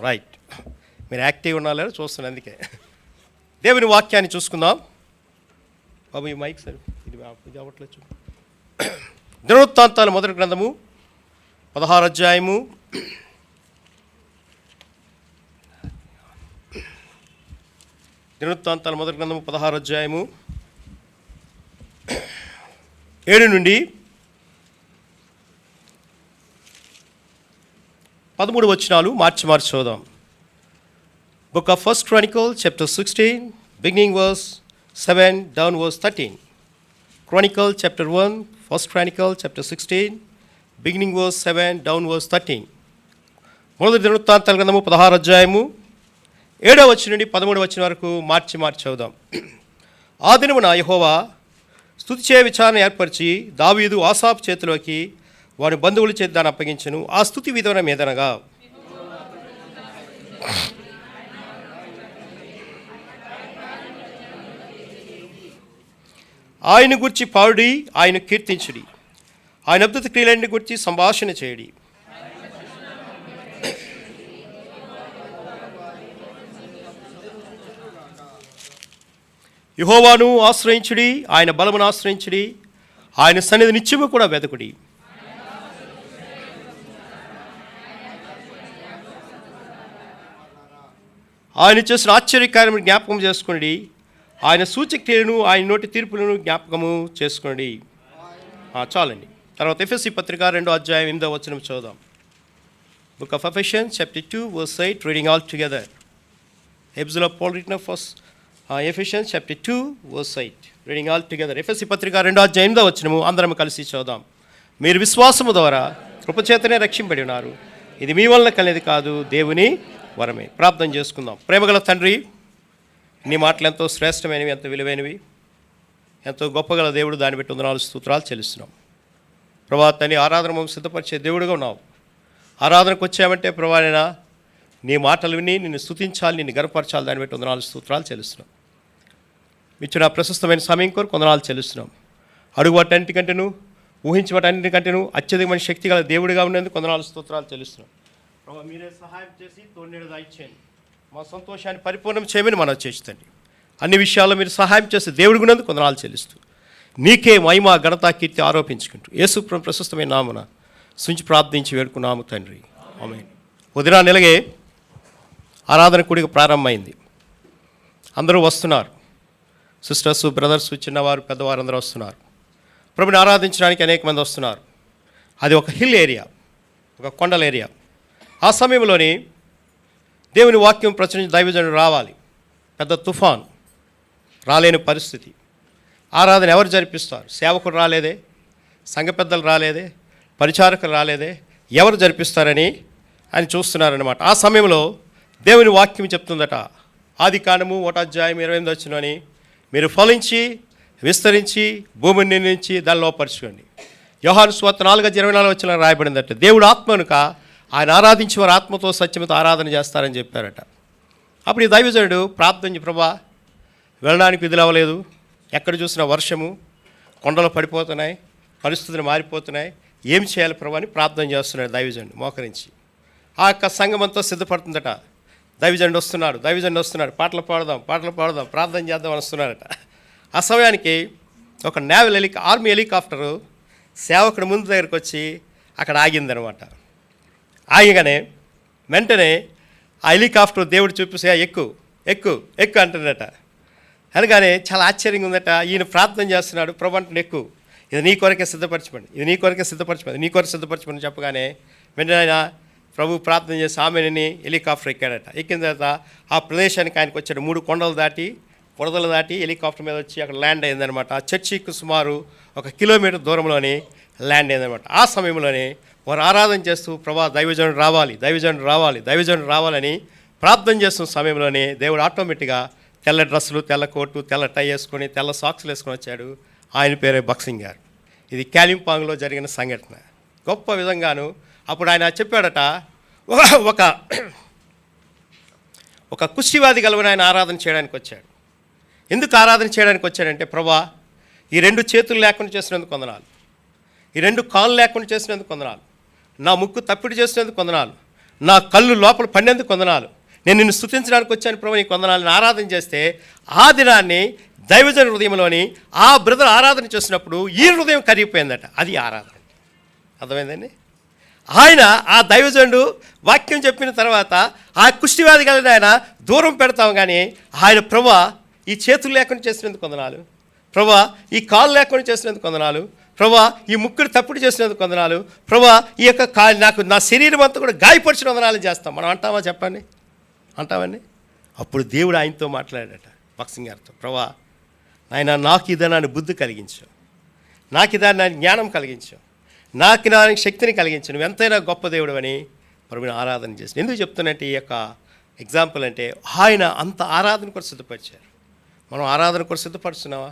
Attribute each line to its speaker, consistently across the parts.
Speaker 1: Right, మీరు active ఉన్నారో చూస్తున్నాను, అందుకే దేవుని వాక్యాన్ని చూసుకుందాం. బాబు ఈ మైక్ సార్ ఇది అవ్వట్లేదు. దినవృత్తాంతాల మొదటి గ్రంథము 16వ అధ్యాయము. దినవృత్తాంతాల మొదటి గ్రంథము 16వ అధ్యాయము 7 నుండి 13 వచనాలు మార్చి చూద్దాం. Book of 1 Chronicle, chapter 16, beginning verse 7 down verse 13. Chronicle, chapter 1, 1 Chronicle, chapter 16, beginning verse 7 down verse 13. మొదటి దినవృత్తాంతాల గ్రంథము 16వ అధ్యాయము 7వ వచనం నుండి 13వ వచనం వరకు మార్చి చదువుదాం. ఆ దినమున యెహోవా స్తుతి చేయ విచారణ ఏర్పరిచి దావీదు ఆసాపు చేతిలోకి వారి బంధువుల చేతి దాన్ని అప్పగించెను. ఆ స్తుతి విధానం ఏదనగా, ఆయన గురించి పాడుడి, ఆయన కీర్తించుడి, ఆయన అద్భుత క్రియలన్నిటి గురించి సంభాషణ చేయడి. యెహోవాను ఆశ్రయించుడి, ఆయన బలమును ఆశ్రయించుడి, ఆయన సన్నిధి నిత్యము కూడా వెదకుడి. ఆయన చేసిన ఆశ్చర్యకార్యమును జ్ఞాపకం చేసుకుని, ఆయన సూచక్రియలను ఆయన నోటి తీర్పులను జ్ఞాపకము చేసుకోండి. చాలండి. తర్వాత ఎఫెసీ పత్రిక 2వ అధ్యాయం 8వ వచనం చదువుదాం. Book of Ephesians chapter 2 verse 8, reading all together. Epistle of Paul written of Ephesians chapter 2 verse 8, reading all together. ఎఫెసీ పత్రిక 2వ అధ్యాయం 8వ వచనము అందరం కలిసి చదువుదాం. మీరు విశ్వాసము ద్వారా కృపచేతనే రక్షింపబడి ఉన్నారు, ఇది మీ వలన కలిగేది కాదు, దేవుని వరమే. ప్రార్థన చేసుకుందాం. ప్రేమగల తండ్రి, నీ మాటలు ఎంతో శ్రేష్టమైనవి, ఎంతో విలువైనవి, ఎంతో గొప్పగల దేవుడు, దాన్ని బట్టి వందనాలు స్తోత్రాలు చెల్లిస్తున్నాం. ప్రభా తండ్రి, ఆరాధన మమ్మల్ని సిద్ధపరిచే దేవుడుగా ఉన్నావు. ఆరాధనకు వచ్చామంటే ప్రభానైనా నీ మాటలు విని నిన్ను స్తుతించాలి, నిన్ను గర్వపరచాలి, దాన్ని బట్టి వందనాలు స్తోత్రాలు చెల్లిస్తున్నాం. ఇచ్చిన ప్రశస్తమైన సమయం కొరకు వందనాలు చెల్లిస్తున్నాం. అడుగు వాటన్నిటికంటేను, ఊహించి వాటన్నిటికంటేను అత్యధికమైన శక్తి గల దేవుడిగా ఉన్నందుకు వందనాలు స్తోత్రాలు చెల్లిస్తున్నాం. ప్రభావ మీరే సహాయం చేసి తోడునీడ దాయిచ్చేయండి, మా సంతోషాన్ని పరిపూర్ణం చేయమని మనం చేస్తుంది. అన్ని విషయాల్లో మీరు సహాయం చేసి దేవుడి గుణందుకు వందనాలు చెల్లిస్తూ నీకే మహిమ ఘనత కీర్తి ఆరోపించుకుంటూ యేసు ప్రశస్తమైన నామమున సుంచి ప్రార్థించి వేడుకున్నాము తండ్రి, ఆమేన్. ఉదయం నెలగే ఆరాధన కూడిక ప్రారంభమైంది. అందరూ వస్తున్నారు. సిస్టర్స్, బ్రదర్స్, చిన్నవారు, పెద్దవారు అందరూ వస్తున్నారు. ప్రభుని ఆరాధించడానికి అనేక మంది వస్తున్నారు. అది ఒక హిల్ ఏరియా, ఒక కొండల ఏరియా. ఆ సమయంలోని దేవుని వాక్యం ప్రచురించి దైవజనుడు రావాలి. పెద్ద తుఫాన్, రాలేని పరిస్థితి. ఆరాధన ఎవరు జరిపిస్తారు? సేవకుడు రాలేదే, సంఘ పెద్దలు రాలేదే, పరిచారకులు రాలేదే, ఎవరు జరిపిస్తారని ఆయన చూస్తున్నారనమాట. ఆ సమయంలో దేవుని వాక్యం చెప్తుందట, ఆది కాండము 1వ అధ్యాయం 28వ వచనమని, మీరు ఫలించి విస్తరించి భూమిని నిర్మించి దాన్ని లోపరుచుకోండి. యోహాను సువార్త 4:24 వచనం రాయబడిందట, దేవుడు ఆత్మనుక ఆయన ఆరాధించి వారు ఆత్మతో సత్యమతో ఆరాధన చేస్తారని చెప్పారట. అప్పుడు ఈ దైవజనుడు ప్రార్థన, ప్రభా వెళ్ళడానికి విధులు అవ్వలేదు, ఎక్కడ చూసినా వర్షము, కొండలు పడిపోతున్నాయి, పరిస్థితులు మారిపోతున్నాయి, ఏం చేయాలి ప్రభా అని ప్రార్థన చేస్తున్నాడు దైవజనుడు మోకరించి. ఆ యొక్క సంఘం అంతా సిద్ధపడుతుందట. దైవజనుడు వస్తున్నాడు, పాటలు పాడదాం ప్రార్థన చేద్దాం అని వస్తున్నాడట. ఆ సమయానికి ఒక ఆర్మీ హెలికాప్టరు సేవకుడు ముందు దగ్గరకు వచ్చి అక్కడ ఆగిందనమాట. ఆగిగానే వెంటనే ఆ హెలికాప్టర్ దేవుడు చూపిస్తే ఎక్కు అంటున్నట. అనగానే చాలా ఆశ్చర్యంగా ఉందట. ఈయన ప్రార్థన చేస్తున్నాడు, ప్రభు అంటున్నాడు ఎక్కువ, ఇది నీ కొరకే సిద్ధపరచమని, నీ కొరకు సిద్ధపరచమని చెప్పగానే వెంటనే ఆయన ప్రభు ప్రార్థన చేసి ఆమెని హెలికాప్టర్ ఎక్కాడట. ఎక్కిన తర్వాత ఆ ప్రదేశానికి ఆయనకు వచ్చాడు. 3 కొండలు దాటి, పొడదలు దాటి హెలికాప్టర్ మీద వచ్చి అక్కడ ల్యాండ్ అయిందనమాట. ఆ చర్చికి సుమారు 1 కిలోమీటర్ దూరంలోని ల్యాండ్ అయిందనమాట. ఆ సమయంలోనే వారు ఆరాధన చేస్తూ ప్రభా దైవజనుడు రావాలని ప్రార్థన చేస్తున్న సమయంలోనే దేవుడు ఆటోమేటిక్గా తెల్ల డ్రెస్సులు, తెల్ల కోటు, తెల్ల టై వేసుకొని, తెల్ల సాక్స్లు వేసుకొని వచ్చాడు. ఆయన పేరే బక్సింగ్ గారు. ఇది కాలింపాంగ్లో జరిగిన సంఘటన. గొప్ప విధంగాను అప్పుడు ఆయన చెప్పాడట, ఒక కుష్టివాది గలవని ఆయన ఆరాధన చేయడానికి వచ్చాడు. ఎందుకు ఆరాధన చేయడానికి వచ్చాడంటే, ప్రభా ఈ 2 చేతులు లేకుండా చేసినందుకు వందనాలు, ఈ 2 కాళ్ళు లేకుండా చేసినందుకు వందనాలు, నా ముక్కు తప్పిడి చేసినందుకు వందనాలు, నా కళ్ళు లోపల పండేందుకు వందనాలు, నేను నిన్ను స్తుతించడానికి వచ్చాను ప్రభు, నీకు వందనాలను ఆరాధన చేస్తే ఆ దినాన్ని దైవజన హృదయంలోని ఆ బ్రదర్ ఆరాధన చేసినప్పుడు ఈ హృదయం కరిగిపోయిందట. అది ఆరాధన. అర్థమైందండి? ఆయన ఆ దైవజనుడు వాక్యం చెప్పిన తర్వాత ఆ కుష్టివ్యాధి కలిగిన ఆయన దూరం పెడతాం, కానీ ఆయన ప్రభా ఈ చేతులు లేకుండా చేసినందుకు వందనాలు, ప్రభా ఈ కాళ్ళు లేకుండా చేసినందుకు వందనాలు, ప్రభా ఈ ముక్కుడు తప్పుడు చేసినందుకు వందనాలు, ప్రభా ఈ యొక్క నాకు నా శరీరం అంతా కూడా గాయపరిచిన వందనాలు చేస్తాం. మనం అంటామా? చెప్పండి, అంటామండి. అప్పుడు దేవుడు ఆయనతో మాట్లాడాడట, భక్సింగ్ గారితో, ప్రభా ఆయన నాకు ఇదాన్ని బుద్ధి కలిగించు, నాకు ఇదాన్ని జ్ఞానం కలిగించు, నాకు దానికి శక్తిని కలిగించు, నువ్వు ఎంతైనా గొప్ప దేవుడు అని ప్రభుని ఆరాధన చేసి. ఎందుకు చెప్తున్నట్టు ఈ యొక్క ఎగ్జాంపుల్ అంటే ఆయన అంత ఆరాధన కూడా సిద్ధపరిచారు. మనం ఆరాధన కూడా సిద్ధపరుస్తున్నావా?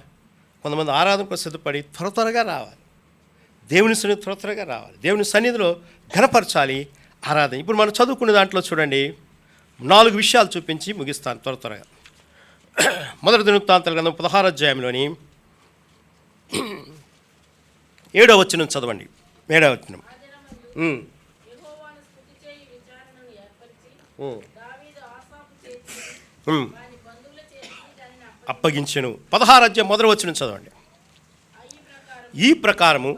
Speaker 1: కొంతమంది ఆరాధన కూడా సిద్ధపడి త్వరగా రావాలి, దేవుని సన్నిధి త్వరగా రావాలి, దేవుని సన్నిధిలో ఘనపరచాలి ఆరాధన. ఇప్పుడు మనం చదువుకునే దాంట్లో చూడండి, 4 విషయాలు చూపించి ముగిస్తాను త్వరగా. మొదటి దినవృత్తాంతాల గ్రంథం 16వ అధ్యాయంలోని 7వ వచనం చదవండి. 7వ వచనం. అప్పగించెను. 16వ అధ్యాయం మొదటి వచనం చదవండి. ఈ ప్రకారము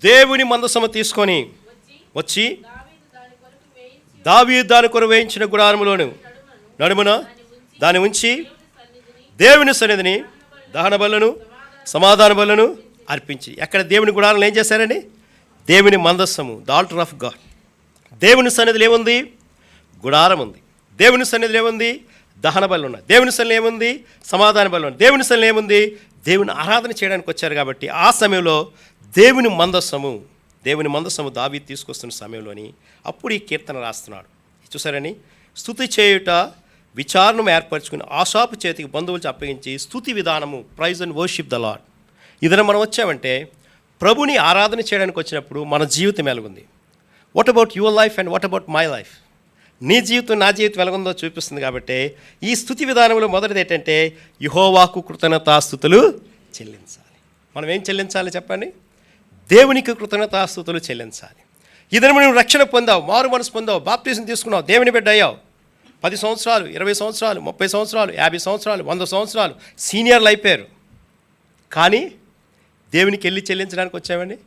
Speaker 1: దేవుని మందసము తీసుకొని వచ్చి దావీదు దాని కొరకు వేయించిన గుడారములోను నడుమున దాని ఉంచి దేవుని సన్నిధిని దహన బలులను సమాధాన బలులను అర్పించి. ఎక్కడ దేవుని గుడారంలో ఏం చేశారండి? దేవుని మందస్సము, ద ఆల్టర్ ఆఫ్ గాడ్. దేవుని సన్నిధిలో ఏముంది? గుడారం ఉంది. దేవుని సన్నిధిలో ఏముంది? దహన బలు ఉన్నాయి. దేవుని సన్నిధిలో ఏముంది? సమాధాన బలు ఉన్నాయి. దేవుని సన్నిధిలో ఏముంది? దేవుని ఆరాధన చేయడానికి వచ్చారు కాబట్టి ఆ సమయంలో దేవుని మందస్సము దావీదు తీసుకొస్తున్న సమయంలోని అప్పుడు ఈ కీర్తన రాస్తున్నాడు. చూసారని, స్తుతి చేయుట విచారణం ఏర్పరచుకుని ఆశాపు చేతికి బంధువులు అప్పగించి స్తుతి విధానము, praise and worship the Lord. ఇదన మనం వచ్చామంటే ప్రభుని ఆరాధన చేయడానికి వచ్చినప్పుడు మన జీవితం ఎలాగుంది? What about your life and what about my life? నీ జీవితం నా జీవితం ఎలాగుందో చూపిస్తుంది. కాబట్టి ఈ స్తుతి విధానంలో మొదటిది ఏంటంటే యెహోవాకు కృతజ్ఞతాస్తుతులు చెల్లించాలి. మనం ఏం చెల్లించాలి చెప్పండి? దేవునికి కృతజ్ఞతాస్తుతులు చెల్లించాలి. ఇదన నువ్వు రక్షణ పొందావు, మారు మనసు పొందావు, బాప్టిజం తీసుకున్నావు, దేవుని బిడ్డ అయ్యావు. 10 సంవత్సరాలు, 20 సంవత్సరాలు, 30 సంవత్సరాలు, 50 సంవత్సరాలు, 100 సంవత్సరాలు సీనియర్లు అయిపోయారు. కానీ దేవునికి వెళ్ళి చెల్లించడానికి వచ్చామండి,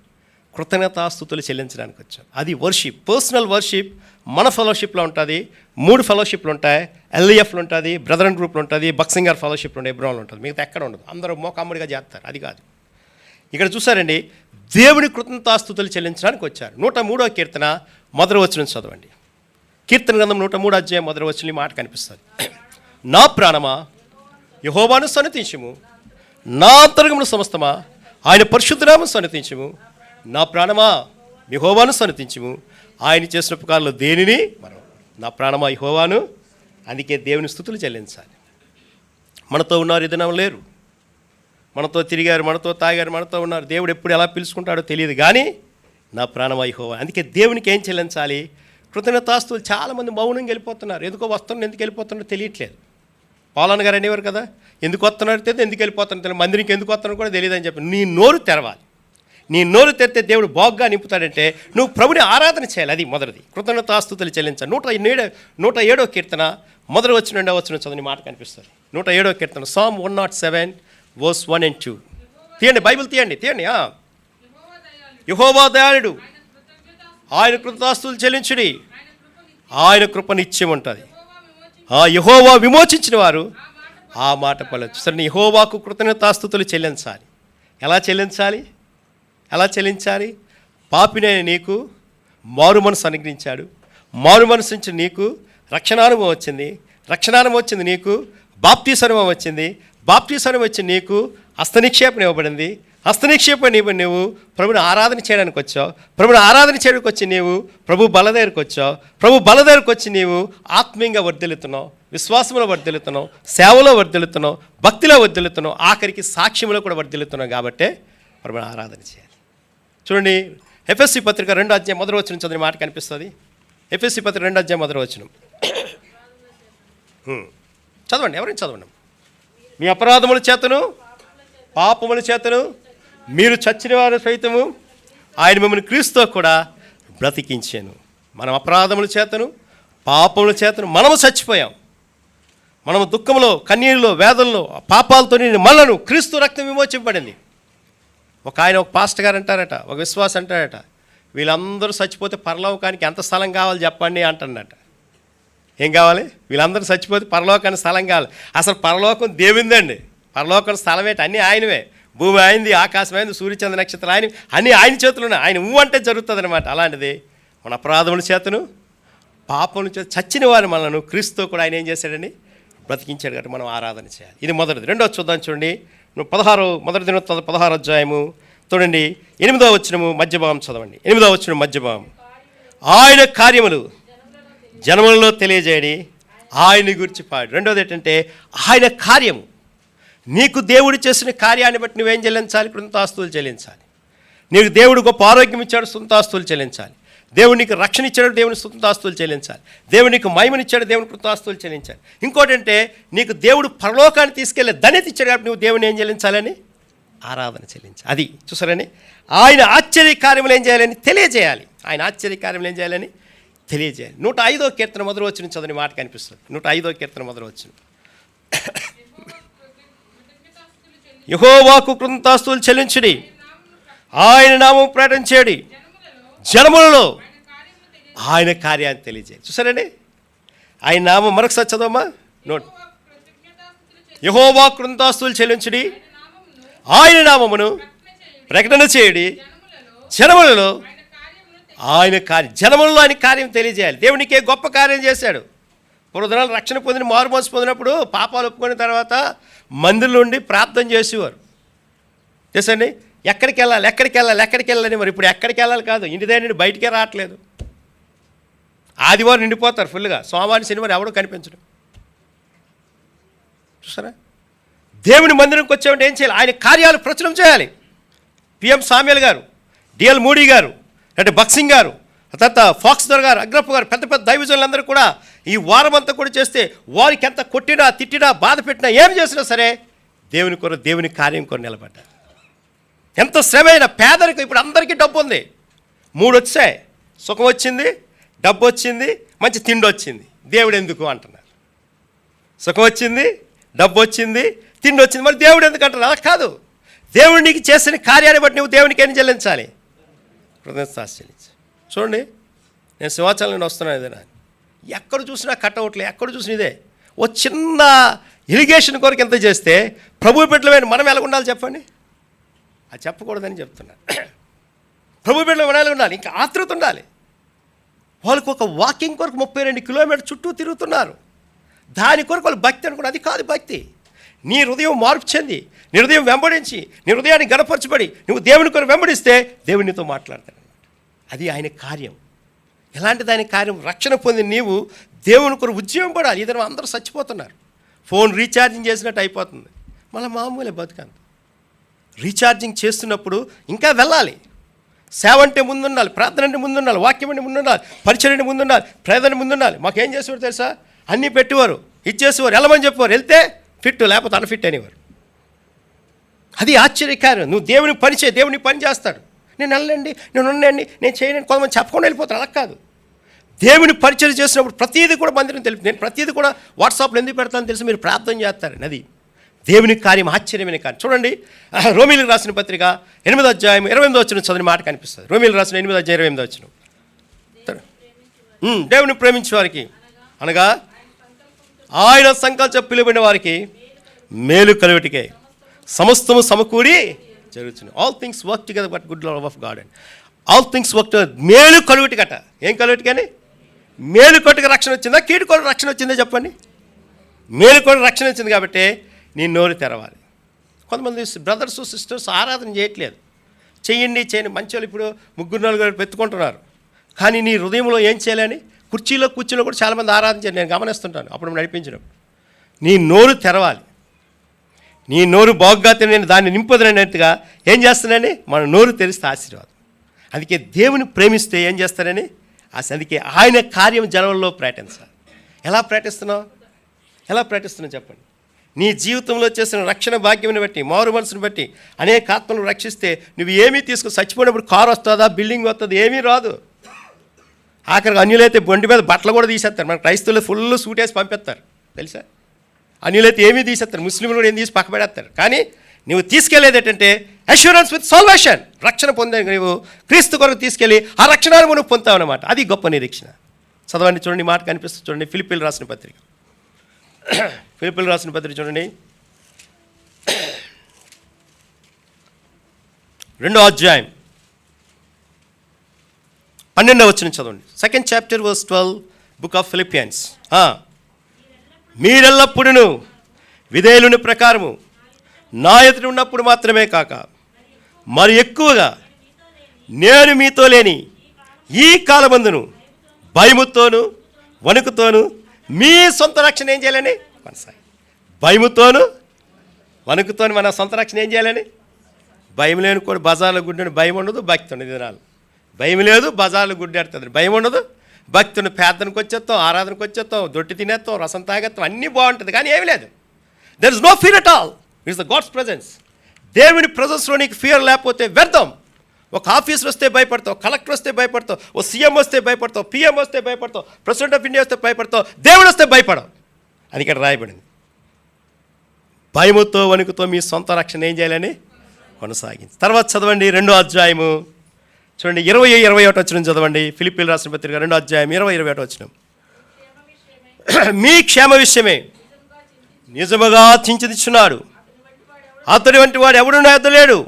Speaker 1: కృతజ్ఞతాస్తుతులు చెల్లించడానికి వచ్చాం. అది వర్షిప్, పర్సనల్ వర్షిప్. మన ఫెలోషిప్లో ఉంటుంది, 3 ఫెలోషిప్లు ఉంటాయి. ఎల్ఈఎఫ్లు ఉంటుంది, బ్రదరన్ గ్రూప్లు ఉంటుంది, బక్సింగర్ ఫెలోషిప్లు ఉంటాయి, ఎబ్రోన్లు ఉంటుంది. మిగతా ఎక్కడ ఉండదు. అందరూ మోకామ్మడిగా చేస్తారు. అది కాదు. ఇక్కడ చూసారండి, దేవుని కృతజ్ఞతాస్తుతులు చెల్లించడానికి వచ్చారు. 103వ కీర్తన మొదటి వచనం చదవండి. కీర్తన గ్రంథం 103వ అధ్యాయం మొదటి వచనం ఈ మాట కనిపిస్తుంది. నా ప్రాణమా యెహోవాను సన్నతించుము, నా అంతరంగమున సమస్తమా ఆయన పరిశుద్ధనామమును సన్నతించుము. నా ప్రాణమా యెహోవాను సన్నతించుము, ఆయన చేసిన ఉపకారాలు దేనిని మనం. నా ప్రాణమా యెహోవాను. అందుకే దేవుని స్తుతులు చెల్లించాలి. మనతో ఉన్నారు, ఇదనం లేరు, మనతో తిరిగారు, మనతో తాగారు, మనతో ఉన్నారు. దేవుడు ఎప్పుడు ఎలా పిలుచుకుంటాడో తెలియదు, కానీ నా ప్రాణమా యెహోవా. అందుకే దేవునికి ఏం చెల్లించాలి? కృతజ్ఞతాస్తుతులు. చాలామంది మౌనంగా వెళ్ళిపోతున్నారు. ఎందుకో వస్తున్నారు, ఎందుకు వెళ్ళిపోతున్నారో తెలియట్లేదు. పౌలన్న గారు అనేవారు కదా, ఎందుకు వస్తున్నారు తెలియదు, ఎందుకు వెళ్ళిపోతున్నారు తెలియదు, మందిరికి ఎందుకు వస్తున్నారో కూడా తెలియదు అని చెప్పి. నీ నోరు తెరవాలి. నీ నోరు తెరితే దేవుడు బాగుగా నింపుతాడంటే నువ్వు ప్రభుని ఆరాధన చేయాలి. అది మొదటిది, కృతజ్ఞతాస్తుతులు చెల్లించాలి. 107వ కీర్తన మొదటి వచ్చిన 2వ వచనం చదివిన మాట కనిపిస్తుంది. 107వ కీర్తన, Psalm 107 verse 1 and 2. తీయండి, బైబిల్ తీయండి. యెహోవా దయాళుడు, ఆయన కృతజ్ఞతాస్తుతులు చెల్లించుడి, ఆయన కృప నిత్యం ఉంటుంది. యెహోవా విమోచించిన వారు ఆ మాట పలచు. సరే, యెహోవాకు కృతజ్ఞతాస్తుతులు చెల్లించాలి. ఎలా చెల్లించాలి? పాపినైన నీకు మారు మనసు అనుగ్రహించాడు. మారు మనసు నుంచి నీకు రక్షణానుభవం వచ్చింది. నీకు బాప్తీసనుభవం వచ్చింది. బాప్తీసనుభవం వచ్చి నీకు హస్తనిక్షేపణ ఇవ్వబడింది. హస్తనిక్షేపణ నువ్వు ప్రభుని ఆరాధన చేయడానికి వచ్చావు. ప్రభుని ఆరాధన చేయడానికి వచ్చి నీవు ప్రభు బల దగ్గరికి వచ్చావు. ప్రభు బల దగ్గరికి వచ్చి నీవు ఆత్మీయంగా వర్ధిల్లుతున్నావు, విశ్వాసంలో వర్ధిల్లుతున్నావు, సేవలో వర్ధిల్లుతున్నావు, భక్తిలో వర్ధిల్లుతున్నావు, ఆఖరికి సాక్ష్యంలో కూడా వర్ధిల్లుతున్నావు. కాబట్టే ప్రభుని ఆరాధన చేయాలి. చూడండి, ఎఫెసీ పత్రిక 2వ అధ్యాయం మొదటి వచనం చదివిన మాట కనిపిస్తుంది. ఎఫెసీ పత్రిక 2వ అధ్యాయం మొదటి వచనం చదవండి. ఎవరైనా చదవండి. మీ అపరాధముల చేతను పాపముల చేతను మీరు చచ్చిన వారు సైతము ఆయన మిమ్మల్ని క్రీస్తుతో కూడా బ్రతికించాను. మనం అపరాధముల చేతను పాపముల చేతను మనము చచ్చిపోయాం. మనము దుఃఖంలో, కన్నీళ్ళలో, వేదనలో, పాపాలతో నిండి మనలను క్రీస్తు రక్తం విమోచింపబడింది. ఒక పాస్టర్ గారు అంటారట, ఒక విశ్వాస అంటారట, వీళ్ళందరూ చచ్చిపోతే పరలోకానికి ఎంత స్థలం కావాలి చెప్పండి అంటున్నట. ఏం కావాలి? వీళ్ళందరూ చచ్చిపోతే పరలోకానికి స్థలం కావాలి. అసలు పరలోకం దేవుందండి. పరలోకం స్థలం ఏంటి? అన్నీ ఆయనవే. భూమి అయింది, ఆకాశం అయింది, సూర్యచంద్ర నక్షత్రాలు ఆయన, అన్నీ ఆయన చేతులు ఉన్నాయి. ఆయన అంటే జరుగుతుంది అనమాట. అలాంటిది మన అపరాధముల చేతను పాపముల చేత చచ్చిన వారు మనను క్రీస్తు కూడా ఆయన ఏం చేశాడని బ్రతికించాడు. కాబట్టి మనం ఆరాధన చేయాలి. ఇది మొదటిది. రెండోది చూద్దాం చూడండి. మొదటి దినవృత్తాంతం 16వ అధ్యాయము చూడండి 8వ వచనము మధ్యభాగం చదవండి. 8వ వచనం మధ్యభాగం. ఆయన కార్యములు జనములలో తెలియజేయడి, ఆయన గురించి పాడు. రెండోది ఏంటంటే ఆయన కార్యము. నీకు దేవుడు చేసిన కార్యాన్ని బట్టి నువ్వేం చెల్లించాలి? కృతజ్ఞతాస్తుతులు చెల్లించాలి. నీకు దేవుడు గొప్ప ఆరోగ్యం ఇచ్చాడు, కృతజ్ఞతాస్తుతులు చెల్లించాలి. దేవుడు నీకు రక్షణ ఇచ్చాడు, దేవుని కృతజ్ఞతాస్తుతులు చెల్లించాలి. దేవుడు నీకు మహిమనిచ్చాడు, దేవుని కృతజ్ఞతాస్తుతులు చెల్లించాలి. ఇంకోటి అంటే నీకు దేవుడు పరలోకాన్ని తీసుకెళ్ళే ధన్యత ఇచ్చాడు కాబట్టి నువ్వు దేవుని ఏం చెల్లించాలని? ఆరాధన చెల్లించాలి. అది చూసారని ఆయన ఆశ్చర్య కార్యములు ఏం చేయాలని తెలియజేయాలి. ఆయన ఆశ్చర్య కార్యములు ఏం చేయాలని తెలియజేయాలి. 105వ కీర్తన మొదలు వచ్చిన చదువుని మాట కనిపిస్తుంది. 105వ కీర్తన మొదలు వచ్చిన యెహోవాకు కృతజ్ఞతాస్తుతులు చెల్లించుడి, ఆయన నామం ప్రకటించేడి, జనములలో ఆయన కార్యాన్ని తెలియజేయాలి. చూసారండి ఆయన నామం మరొకసారి చదవమ్మా. యెహోవాకు కృతజ్ఞతాస్తుతులు చెల్లించుడి, ఆయన నామమును ప్రకటన చేయడి, జనములలో ఆయన కార్యం, జనములలో ఆయన కార్యం తెలియజేయాలి. దేవునికే గొప్ప కార్యం చేశాడు. పూర్వదినాలు రక్షణ పొందిన మారుమనసు పొందినప్పుడు పాపాలు ఒప్పుకున్న తర్వాత మందిరంలో ఉండి ప్రార్థన చేసేవారు. తెలుసండి ఎక్కడికి వెళ్ళాలని. మరి ఇప్పుడు ఎక్కడికి వెళ్ళాలి కాదు, ఇంటి దగ్గర నుండి బయటికే రావట్లేదు. ఆదివారం నిండిపోతారు ఫుల్గా, సోమవారం శనివారం ఎవడో కనిపించడం. చూసారా? దేవుని మందిరంకి వచ్చామంటే ఏం చేయాలి? ఆయన కార్యాలు ప్రచురం చేయాలి. పిఎం సామ్యుల్ గారు, డిఎల్ మూడీ గారు, అంటే బక్సింగ్ గారు, తర్వాత ఫాక్స్దర్ గారు, అగ్రప్ప గారు, పెద్ద పెద్ద దైవజనులందరూ కూడా ఈ వారం అంతా కూడా చేస్తే వారికి ఎంత కొట్టినా, తిట్టినా, బాధ పెట్టినా, ఏం చేసినా సరే దేవుని కొరకు, దేవుని కార్యం కొరకు నిలబడ్డారు. ఎంత శ్రమైన పేదరికం. ఇప్పుడు అందరికీ డబ్బు ఉంది, 3 వచ్చాయి. సుఖం వచ్చింది, డబ్బు వచ్చింది, మంచి తిండి వచ్చింది. దేవుడు ఎందుకు అంటున్నారు? సుఖం వచ్చింది, డబ్బు వచ్చింది, తిండి వచ్చింది, మరి దేవుడు ఎందుకు అంటున్నారు? అలా కాదు. దేవుడు నీకు చేసిన కార్యాన్ని బట్టి నువ్వు దేవునికి ఏం చెల్లించాలి? కృతజ్ఞతాస్తుతులు చెల్లించాలి. చూడండి, నేను సింహాచలం నుండి వస్తున్నాను. ఏదైనా ఎక్కడ చూసినా కట్అవుట్లే, ఎక్కడ చూసినా ఇదే. ఓ చిన్న ఇరిగేషన్ కొరకు ఎంత చేస్తే ప్రభు బిడ్డలమైన మనం ఎలా ఉండాలి చెప్పండి? అది చెప్పకూడదని చెప్తున్నాను. ప్రభు బిడ్డలు మనం ఎలా ఉండాలి? ఇంకా ఆతృత ఉండాలి. వాళ్ళకు ఒక వాకింగ్ కొరకు 32 కిలోమీటర్ల చుట్టూ తిరుగుతున్నారు. దాని కొరకు వాళ్ళు భక్తి అనుకున్నారు. అది కాదు భక్తి. నీ హృదయం మార్పు చెంది, నీ హృదయం వెంబడించి, నీ హృదయాన్ని గణపరచబడి నువ్వు దేవుని కొరకు వెంబడిస్తే దేవుడు నీతో మాట్లాడతాడు. అది ఆయన కార్యం. ఎలాంటిది ఆయన కార్యం? రక్షణ పొంది నీవు దేవుని కొరకు ఉద్యమం పడాలి. ఇద్దరు అందరూ చచ్చిపోతున్నారు. ఫోన్ రీఛార్జింగ్ చేసినట్టు అయిపోతుంది. మళ్ళీ మామూలే బతుకంత. రీఛార్జింగ్ చేస్తున్నప్పుడు ఇంకా వెళ్ళాలి. సేవ అంటే ముందుండాలి, ప్రార్థన అంటే ముందుండాలి, వాక్యం అంటే ముందుండాలి, పరిచయం అంటే ముందుండాలి, ప్రేరణ ముందుండాలి. మాకేం చేసేవారు తెలుసా? అన్నీ పెట్టేవారు, ఇచ్చేసేవారు, వెళ్ళమని చెప్పేవారు. వెళ్తే ఫిట్, లేకపోతే అన్ఫిట్ అనేవారు. అది ఆశ్చర్యకార్యం. నువ్వు దేవుని పని చేయి, దేవుని పని చేస్తాడు. నేను వెళ్ళండి, నేను ఉండండి, నేను చేయనండి, కొంతమంది చెప్పకుండా వెళ్ళిపోతారు. అలా కాదు. దేవుని పరిచయం చేసినప్పుడు ప్రతీది కూడా మందిరం తెలుపు. నేను ప్రతీది కూడా వాట్సాప్లో ఎందుకు పెడతానని తెలిసి మీరు ప్రార్థన చేస్తారని. అది దేవుని కార్యం, ఆశ్చర్యమైన కార్యం. చూడండి, రోమీలకు రాసిన పత్రిక 8వ అధ్యాయం 28వ వచనం చదివిన మాట కనిపిస్తుంది. రోమీలకు రాసిన 8వ అధ్యాయం 28వ వచనం. దేవుని ప్రేమించే వారికి అనగా ఆయన సంకల్పం పిలువబడిన వారికి మేలు కలుగుటికే సమస్తము సమకూడి జరుగుతుంది. All things work together but good love of God and all things work together. మేలు కలుగుటికట. ఏం కలుగుటికని? మేలు కొట్టుకు రక్షణ వచ్చిందా, కీడు కొరకు రక్షణ వచ్చిందా చెప్పండి? మేలు కొరకు రక్షణ వచ్చింది కాబట్టి నీ నోరు తెరవాలి. కొంతమంది బ్రదర్స్ సిస్టర్స్ ఆరాధన చేయట్లేదు. చేయండి మంచి వాళ్ళు ఇప్పుడు 3-4 పెట్టుకుంటున్నారు. కానీ నీ హృదయంలో ఏం చేయాలని? కుర్చీలో కూర్చీలో కూడా చాలామంది ఆరాధన చేయాలి. నేను గమనిస్తుంటాను అప్పుడు నడిపించినప్పుడు. నీ నోరు తెరవాలి. నీ నోరు బాగుగా నేను దాన్ని నింపదనేట్టుగా ఏం చేస్తానని మన నోరు తెరిస్తే ఆశీర్వాదం. అందుకే దేవుని ప్రేమిస్తే ఏం చేస్తానని అందుకే ఆయన కార్యం జనంలో ప్రకటించాలి. ఎలా ప్రకటిస్తున్నావు చెప్పండి? నీ జీవితంలో చేసిన రక్షణ భాగ్యముని బట్టి, మారు మనసును బట్టి అనేక ఆత్మలను రక్షిస్తే నువ్వు ఏమీ తీసుకుని చచ్చిపోయినప్పుడు కారు వస్తుందా, బిల్డింగ్ వస్తుంది? ఏమీ రాదు. ఆఖరికి అన్యులైతే బొండి మీద బట్టలు కూడా తీసేస్తారు. మన క్రైస్తవులు ఫుల్ సూట్ వేసి పంపిస్తారు తెలుసా. అన్యులైతే ఏమీ తీసేస్తారు, ముస్లింలు కూడా ఏం తీసి పక్కబెడేస్తారు. కానీ నువ్వు తీసుకెళ్లేది ఏంటంటే అష్యూరెన్స్ విత్ సాల్వేషన్, రక్షణ పొందే నువ్వు క్రీస్తు కొరకు తీసుకెళ్ళి ఆ రక్షణ నువ్వు పొందుతావు అన్నమాట. అది గొప్ప నిరీక్షణ. చదవండి, చూడండి, మాట కనిపిస్తుంది చూడండి. ఫిలిప్పీలు రాసిన పత్రిక, ఫిలిప్పీలు రాసిన పత్రిక చూడండి, 2వ అధ్యాయం 12వ వచనం చదవండి. 2nd chapter verse 12 book of Philippians. మీరెల్లప్పుడూ విధేయులని ప్రకారము నా ఎదుట ఉన్నప్పుడు మాత్రమే కాక మరి ఎక్కువగా నేను మీతో లేని ఈ కాలమందును భయముతోను వణుకుతోను మీ సొంత రక్షణ ఏం చేయాలని కొనసాగి. భయముతోను వణుకుతోను మన సొంత రక్షణ ఏం చేయాలని. భయం లేని కూడా బజార్లో గుడ్డని భయం ఉండదు, భక్తి ఉండదు. దినాలు భయం లేదు, బజార్లో గుడ్డాడుతుంది, భయం ఉండదు. భక్తుని ప్రార్థనకు వచ్చేస్తాం, ఆరాధనకు వచ్చేస్తాం, దొట్టి తినేస్తాం, రసం తాగేస్తాం, అన్నీ బాగుంటుంది. కానీ ఏమి లేదు. There is no fear at all. It's the God's presence. దేవుని ప్రెజెన్స్లో నీకు ఫియర్ లేకపోతే వ్యర్థం. ఒక ఆఫీసర్ వస్తే భయపడతావు, కలెక్టర్ వస్తే భయపడతావు, ఓ సీఎం వస్తే భయపడతావు, పిఎం వస్తే భయపడతావు, ప్రెసిడెంట్ ఆఫ్ ఇండియా వస్తే భయపడతావు, దేవుడు వస్తే భయపడవు. అది ఇక్కడ రాయబడింది. భయముతో వణుకుతో మీ సొంత రక్షణ ఏం చేయాలని కొనసాగించి. తర్వాత చదవండి 2వ అధ్యాయము చూడండి, 20-21 వచనం చదవండి. ఫిలిప్పీలు రాసిన పత్రిక 2వ అధ్యాయం 20-21 వచనం. మీ క్షేమ విషయమే నిజముగా చింతించున్నాడు, అతడి వంటి వాడు ఎవడు నా యొద్ద లేడు.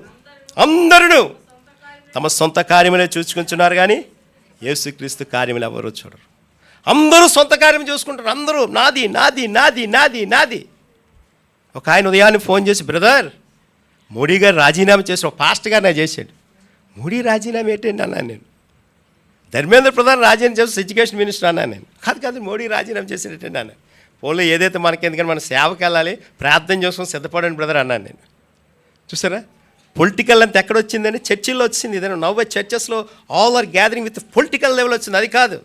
Speaker 1: అందరూ తమ సొంత కార్యములే చూసుకుంటున్నారు, కానీ యేసుక్రీస్తు కార్యములు ఎవరు చూడరు. అందరూ సొంత కార్యం చూసుకుంటారు. అందరూ నాది నాది నాది నాది నాది. ఒక ఆయన ఉదయాన్నే ఫోన్ చేసి, బ్రదర్ మోడీ గారు రాజీనామా చేసి, ఒక పాస్టర్ గారు నాకు చేశాడు. మోడీ రాజీనామా ఏంటండి అన్నాను నేను. ధర్మేంద్ర ప్రధాన్ రాజీనామా చేసి ఎడ్యుకేషన్ మినిస్టర్ అన్నాను నేను. కాదు మోడీ రాజీనామా చేసేటండి అన్నాను. పోలే ఏదైతే మనకి, ఎందుకంటే మన సేవకి వెళ్ళాలి, ప్రార్థన చేసుకొని సిద్ధపడండి బ్రదర్ అన్నాను నేను. చూసారా, పొలిటికల్ అంతా ఎక్కడ వచ్చిందని చర్చిల్లో వచ్చింది. ఏదైనా నవ్వే చర్చెస్లో all are gathering with political level వచ్చింది. అది కాదు.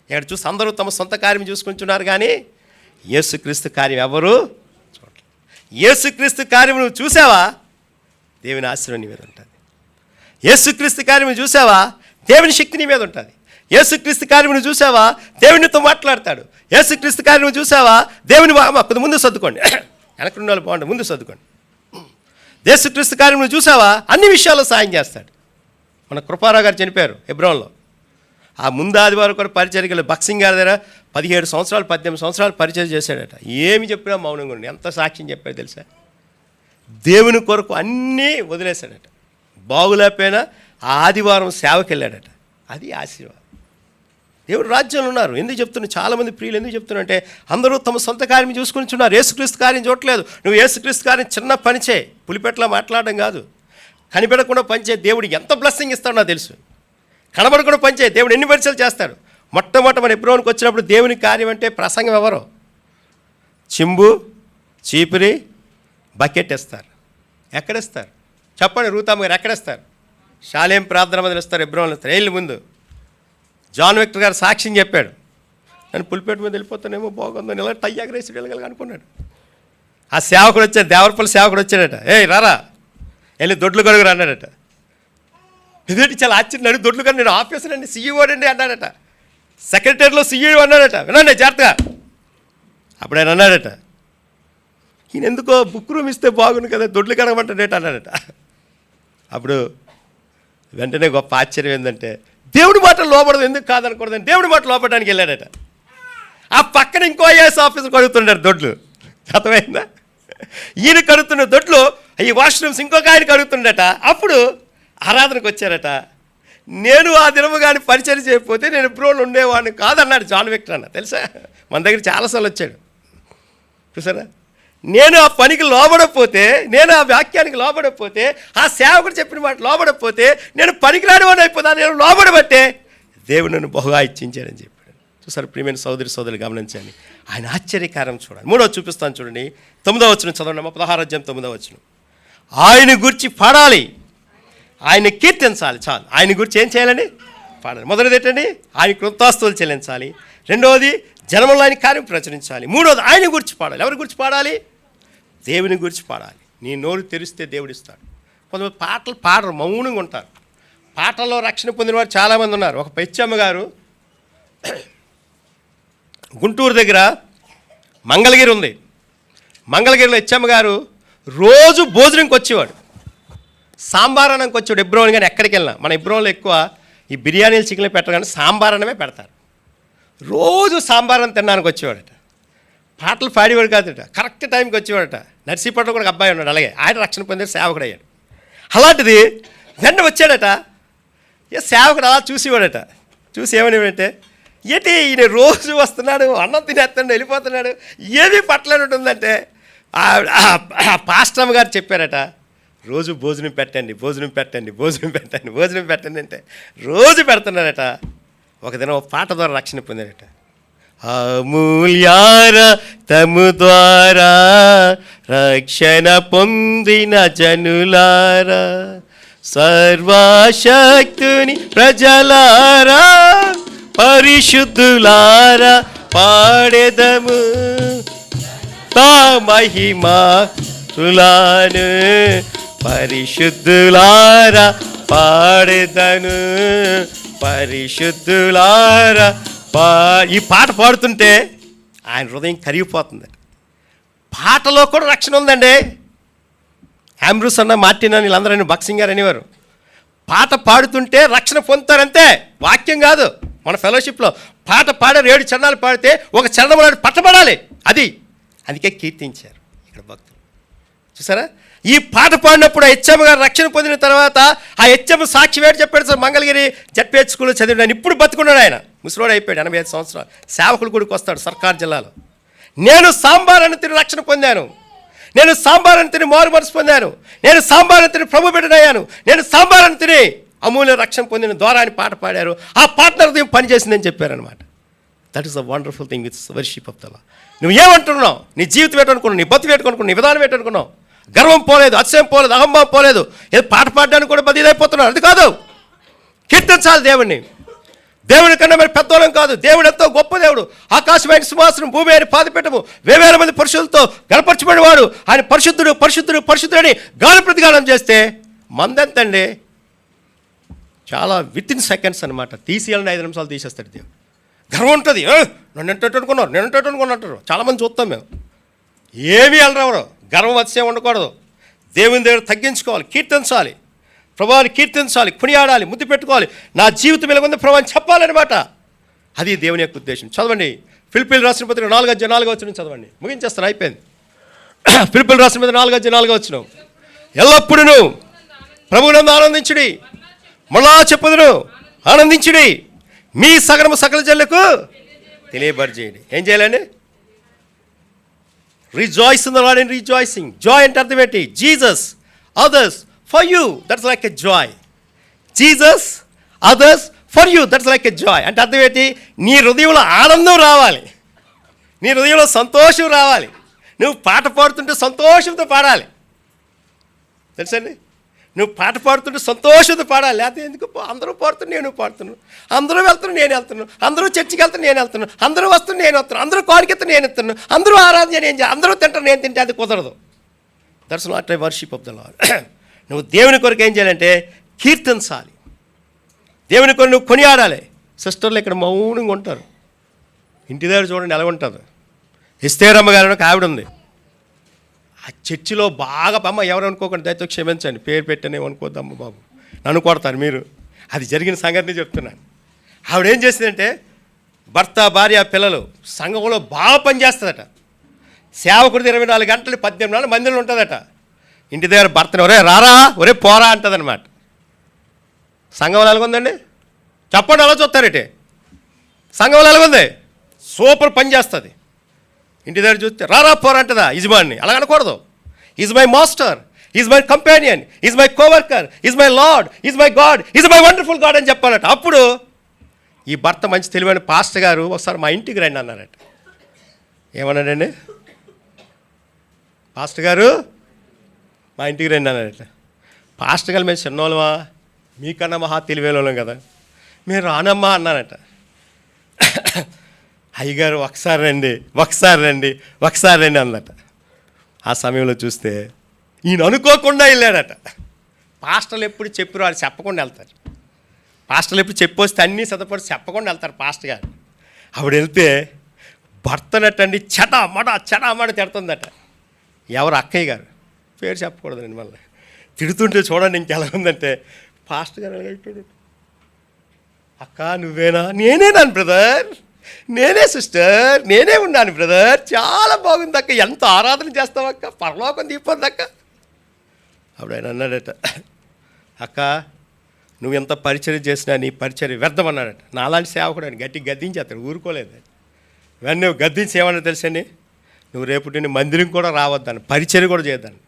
Speaker 1: ఇక్కడ చూసి అందరూ తమ సొంత కార్యం చూసుకుంటున్నారు, కానీ యేసుక్రీస్తు కార్యం ఎవరు చూడలేదు. యేసుక్రీస్తు కార్యం నువ్వు చూసావా, దేవుని ఆశీర్వాదం నీ మీద ఉంటుంది. యేసుక్రీస్తు కార్యం చూసావా, దేవుని శక్తి నీ మీద ఉంటుంది. యేసుక్రీస్తు కార్యం చూసావా, దేవునితో మాట్లాడతాడు. యేసుక్రీస్తు కార్యం చూసావా, దేవుని కొద్ది ముందు సర్దుకోండి, వెనక వాళ్ళు బాగుంటుంది, ముందు సర్దుకోండి. యేసుక్రీస్తు కార్యం చూసావా, అన్ని విషయాల్లో సాయం చేస్తాడు. మన కృపారావు గారు చనిపోయారు హెబ్రోన్లో. ఆ ముందు ఆదివారం కూడా పరిచర్యలు బక్సింగ్ గారి దగ్గర 17 సంవత్సరాలు 18 సంవత్సరాలు పరిచయం చేశాడట. ఏమి చెప్పినా మౌనంగా ఉండి ఎంత సాక్ష్యం చెప్పాడు తెలుసా. దేవుని కొరకు అన్నీ వదిలేశాడట. బాగులేకపోయినా ఆ ఆదివారం సేవకి వెళ్ళాడట. అది ఆశీర్వాదం. దేవుడు రాజ్యంలో ఉన్నారు. ఎందుకు చెప్తున్నా, చాలామంది ప్రియులు ఎందుకు చెప్తున్నా అంటే, అందరూ తమ సొంత కార్యం చూసుకుని చున్నారు, యేసుక్రీస్తు కార్యం చూడట్లేదు. నువ్వు యేసుక్రీస్తు కార్యం చిన్న పనిచే, పులిపెట్లా మాట్లాడడం కాదు, కనిపెడకుండా పనిచే. దేవుడు ఎంత బ్లెస్సింగ్ ఇస్తాడో నాకు తెలుసు. కనబడకుండా పనిచే, దేవుడు ఎన్ని పరిచయాలు చేస్తాడు. మొట్టమొదట మన ఎబ్రోన్కి వచ్చినప్పుడు దేవుని కార్యం అంటే ప్రసంగం ఎవరో, చింబు చీపురి బకెట్ ఇస్తారు. ఎక్కడిస్తారు చెప్పండి, రూతమ్మ గారు ఎక్కడిస్తారు? షాలేం ప్రార్థన మందిని ఇస్తారు, ఎబ్రోన్లు ఇస్తారు. ఏళ్ళ ముందు జాన్ విక్టర్ గారు సాక్ష్యం చెప్పాడు, నేను పులిపేట మీద వెళ్ళిపోతానేమో బాగుందని ఇలా టయ్యాగరేసి వెళ్ళగలగా అనుకున్నాడు. ఆ సేవకుడు వచ్చాడు, దేవరపల్లి సేవకుడు వచ్చాడట. రారా వెళ్ళి దొడ్లు కడుగురు అన్నాడట. ఇదేంటి చాలా ఆశ్చర్యం, దొడ్లు కడుగు, నేను ఆఫీసర్ అండి, సీఈఓ అండి అన్నాడట. సెక్రటరీలో సీఈఓ అన్నాడట. వినండి జాగ్రత్తగా. అప్పుడు ఆయన అన్నాడట, ఈయన ఎందుకో బుక్ రూమ్ ఇస్తే బాగుంది కదా, దొడ్లు కడగమంటాడేట అన్నాడట. అప్పుడు వెంటనే గొప్ప ఆశ్చర్యం ఏంటంటే, దేవుడి మాటలు లోపడదు, ఎందుకు కాదనకూడదని దేవుడి మాట లోపడడానికి వెళ్ళాడట. ఆ పక్కన ఇంకో ఐఏఎస్ ఆఫీసర్ కడుగుతున్నాడు దొడ్లు. అర్థమైందా? ఈయన కడుగుతున్న దొడ్లు ఈ వాష్రూమ్స్ ఇంకొక ఆయన కడుగుతుండట. అప్పుడు ఆరాధనకు వచ్చారట. నేను ఆ దినము కానీ పరిచయం చేయకపోతే నేను ఎప్పుడో ఉండేవాడిని కాదన్నాడు జాన్ విక్టర్ అన్న. తెలుసా, మన దగ్గర చాలాసార్లు వచ్చాడు. చూసారా, నేను ఆ పనికి లోబడకపోతే, నేను ఆ వాక్యానికి లోబడకపోతే, ఆ సేవకుడు చెప్పిన మాట లోబడకపోతే నేను పనికిరాని వాడు అయిపోతాను. నేను లోబడబట్టే దేవుడు నన్ను బహుగా ఇచ్చించాడని చెప్పాడు. చూసారు ప్రియమైన సోదరులు గమనించండి. ఆయన ఆశ్చర్యకారం చూడండి. 3వ చూపిస్తాను చూడండి, 9వ వచనం చదవండి. 16వ అధ్యాయం 9వ వచనం. ఆయన గురించి పాడాలి, ఆయన కీర్తించాలి. చాలు, ఆయన గురించి ఏం చేయాలని పాడాలి. మొదటిది ఏంటండి, ఆయన కృతాస్తులు చెల్లించాలి. రెండవది జనములో ఆయన కార్యం ప్రచురించాలి. మూడవది ఆయన గురించి పాడాలి. ఎవరి గురించి పాడాలి? దేవుని గురించి పాడాలి. నీ నోరు తెరిస్తే దేవుడు ఇస్తాడు. కొంతమంది పాటలు పాడరు, మౌనంగా ఉంటారు. పాటల్లో రక్షణ పొందిన వారు చాలామంది ఉన్నారు. ఒక పెచ్చమ్మ గారు గుంటూరు దగ్గర మంగళగిరి ఉంది. మంగళగిరిలో హెచ్ఎం గారు రోజు భోజనంకి వచ్చేవాడు. సాంబార్ అన్నంకి వచ్చాడు ఎబ్రోన్. కానీ ఎక్కడికి వెళ్ళినా మన ఎబ్రోన్లో ఎక్కువ ఈ బిర్యానీలు చికెన్లు పెట్టరు, కానీ సాంబార్ అన్నమే పెడతారు. రోజు సాంబార్ అన్నం తినడానికి వచ్చేవాడట. పాటలు పాడేవాడు కాదట, కరెక్ట్ టైంకి వచ్చేవాడట. నర్సీపట్నంలో కూడా ఒక అబ్బాయి ఉన్నాడు, అలాగే ఆయన రక్షణ పొందే సేవకుడు అయ్యాడు. అలాంటిది వెంట వచ్చాడట. సేవకుడు అలా చూసేవాడట. చూసి ఏమనేవాడంటే, ఏంటి ఈయన రోజు వస్తున్నాడు, అన్నం తినేస్తున్నాడు, వెళ్ళిపోతున్నాడు, ఏమీ పట్టలేనుంటుందంటే పాస్టమ్ గారు చెప్పారట, రోజు భోజనం పెట్టండి, భోజనం పెట్టండి, భోజనం పెట్టండి, భోజనం పెట్టండి అంటే రోజు పెడుతున్నారట. ఒక దినం ఒక పాట ద్వారా రక్షణ పొందారట. అమూల్యార తము ద్వారా రక్షణ పొందిన జనులారా, సర్వశక్తుని ప్రజలారా, పరిశుద్ధులారా పాడెదము తా మహిమా తులాను, పరిశుద్ధులారా పాడెదను, పరిశుద్ధులారా ఈ పాట పాడుతుంటే ఆయన హృదయం కరిగిపోతుంది. పాటలో కూడా రక్షణ ఉందండి. ఆంబ్రూస్ అన్న, మార్టిన్ అని వీళ్ళందరూ బాక్సింగ్ గారు అనేవారు, పాట పాడుతుంటే రక్షణ పొందుతారంతే, వాక్యం కాదు. మన ఫెలోషిప్లో పాట పాడారు, 7 చరణాలు పాడితే ఒక చరణం పట్టబడాలి, అది అందుకే కీర్తించారు ఇక్కడ భక్తులు. చూసారా, ఈ పాట పాడినప్పుడు హెచ్ఎం గారు రక్షణ పొందిన తర్వాత ఆ హెచ్ఎం సాక్షి వేడు చెప్పాడు సార్, మంగళగిరి జడ్పీహెచ్ స్కూల్లో చదివాడు. ఆయన ఇప్పుడు బతుకున్నాడు, ఆయన ముసలోడు అయిపోయాడు, 85 సంవత్సరాలు. సేవకుడు గుడికి వస్తాడు సర్కార్ జిల్లాలో. నేను సాంబార్ అని తిని రక్షణ పొందాను, నేను సాంబార్ అని తిని మారు మనసు పొందాను, నేను సాంబార్ అని తిని ప్రభు బిడ్డనయ్యాను, నేను సాంబార్ అని తిని అమూల్య రక్షణ పొందిన ద్వారా అని పాట పాడారు. ఆ పాట హృదయం పనిచేసిందని చెప్పారనమాట. That is the wonderful thing with worship of the lord. నువ్వు ఏమంటున్నావు, నీ జీవితం ఏంటనుకున్నావు, నీ బతుకు ఏంటనుకున్నావు, నీ విధానం ఏంటనుకున్నావు, గర్వం పోలేదు, అతిశయం పోలేదు, అహంభావం పోలేదు, ఏదో పాట పాడడానికి కూడా బదిలైపోతున్నాడు, అది కాదు. కీర్తించాలి దేవుణ్ణి. దేవుని కన్నా మరి పెద్దోళం కాదు. దేవుడు ఎంతో గొప్ప దేవుడు. ఆకాశమైన సింహాసనం, భూమి ఆయన పాదపీఠము, వేవేల మంది పురుషులతో గణపరచబడినవాడు. ఆయన పరిశుద్ధుడు పరిశుద్ధుడు పరిశుద్ధుడని గాలి ప్రతిగానం చేస్తే మందెంతండి, చాలా విత్ ఇన్ సెకండ్స్ అనమాట. తీసేయాలని 5 నిమిషాలు తీసేస్తాడు దేవుడు. గర్వం ఉంటుంది, నన్ను ఎంటట్టు అనుకున్నారు, నేను ఎంటట్టు అనుకున్నట్టు చాలామంది చూస్తాం మేము. ఏమీ వెళ్ళరావరు, గర్వం అతిశయం ఉండకూడదు. దేవుని దగ్గర తగ్గించుకోవాలి, కీర్తించాలి, ప్రభువాన్ని కీర్తించాలి, కొనియాడాలి, ముద్దు పెట్టుకోవాలి. నా జీవితం ఇలాగుంది ప్రభు అని చెప్పాలన్నమాట. అది దేవుని యొక్క ఉద్దేశం. చదవండి, ఫిలిప్పీయులు రాసిన పత్రిక 4:4 చదవండి, ముగించేస్తాను, అయిపోయింది. ఫిలిప్పీయులు రాసిన పత్రిక 4:4 ఎల్లప్పుడూ ప్రభువునందు ఆనందించుడి, మళ్ళా చెప్పుదును ఆనందించుడి, మీ సగనము సకల జనులకు తెలియబరిచేయండి. ఏం చేయాలండి? Rejoice in the lord and rejoicing. Joy అంటే అర్థం ఏంటి? Jesus, others, for you, that's like a joy. Jesus, others, for you, that's like a joy అంటే అర్థం ఏంటి? నీ హృదయంలో ఆనందం రావాలి, నీ హృదయంలో సంతోషం రావాలి. నువ్వు పాట పాడుతుంటే సంతోషంతో పాడాలి, తెలుసండి. నువ్వు పాట పాడుతుంటే సంతోషంతో పాడాలి. లేకపోతే ఎందుకు? అందరూ పాడుతున్నా నేను పాడుతున్నాను, అందరూ వెళ్తున్నా నేను వెళ్తున్నాను, అందరూ చర్చికి వెళ్తాను నేను వెళ్తున్నాను, అందరూ వస్తున్నా నేను వస్తున్నాను, అందరూ కోరికెత్త నేను ఎత్తున్నాను, అందరూ ఆరాధన నేను చేయాలి, అందరూ తింటారు నేను తింటే అది కుదరదు. That's not a worship of the lord. నువ్వు దేవుని కొరకు ఏం చేయాలంటే కీర్తించాలి, దేవుని కొరకు నువ్వు కొనియాడాలి. సిస్టర్లు ఇక్కడ మౌనంగా ఉంటారు, ఇంటి దగ్గర చూడండి ఎలా ఉంటుంది. ఎస్తేరమ్మ గారు ఒక ఆవిడ ఉంది, ఆ చర్చిలో బాగా అమ్మ ఎవరు అనుకోకండి, దయతో క్షమించండి, పేరు పెట్టనేమనుకోద్దమ్మ బాబు, నన్ను కొడతారు మీరు. అది జరిగిన సంగతిని చెప్తున్నాను. ఆవిడ ఏం చేసిందంటే భర్త, భార్య, పిల్లలు సంఘంలో బాగా పనిచేస్తుందట. సేవకుడిది 24 గంటలు 18 మందిలో ఉంటుందట. ఇంటి దగ్గర భర్తని ఒరే రారా, ఒరే పోరా అంటుందన్నమాట. సంఘంలో ఎలాగుందండి చెప్పండి, అలా చూస్తారేటే. సంఘంలో ఎలాగుంది? సూపర్ పని చేస్తుంది. ఇంటి దగ్గర చూస్తే రారా పోరా అంటుందా యజమాని? అలా అనకూడదు. Is my master, is my companion, is my co-worker, is my lord, is my God, is my wonderful God అని చెప్పాలట. అప్పుడు ఈ భర్త మంచి తెలివైన పాస్టర్ గారు ఒకసారి మా ఇంటికి రండి అన్నారట. ఏమన్నాడండి? పాస్టర్ గారు మా ఇంటికి రండి అన్నారట. పాస్టర్ గారు మేము చిన్నోళ్ళమా, మీకన్నా మహా తెలివేలోళ్ళం కదా, మీరు రానమ్మా అన్నారట. అయ్యగారు ఒకసారి రండి, ఒకసారి రండి, ఒకసారి రండి అన్నట. ఆ సమయంలో చూస్తే ఈయన అనుకోకుండా వెళ్ళాడట. పాస్టర్లు ఎప్పుడు చెప్పారు, వాళ్ళు చెప్పకుండా వెళ్తారు. పాస్టర్లు ఎప్పుడు చెప్పొస్తే అన్నీ సతపడి చెప్పకుండా వెళ్తారు పాస్టర్ గారు. ఆవిడ వెళ్తే భర్తనట్టండి చటామట తిడుతుందట. ఎవరు? అక్కయ్య గారు, పేరు చెప్పకూడదండి మళ్ళీ. తిడుతుంటే చూడండి ఇంకెలా ఉందంటే, పాస్టర్ గారు ఎలాగైపోయాడు. అక్క నువ్వేనా? నేనేనాను బ్రదర్, నేనే సిస్టర్, నేనే ఉన్నాను బ్రదర్, చాలా బాగుంది అక్క, ఎంత ఆరాధన చేస్తావక్క, పరలోకం దిగిపోద్దక్క. అప్పుడు ఆయన అన్నాడట, అక్క నువ్వు ఎంత పరిచర్య చేసినా నీ పరిచర్య వ్యర్థం అన్నాడట. నాలాంటి సేవకుడు అని గట్టి గద్దించి అతడు ఊరుకోలేదు. ఇవన్నీ నువ్వు గద్దించి ఏమన్నా తెలుసండి, నువ్వు రేపు నుండి మందిరం కూడా రావద్దాను, పరిచర్య కూడా చేయొద్దాను,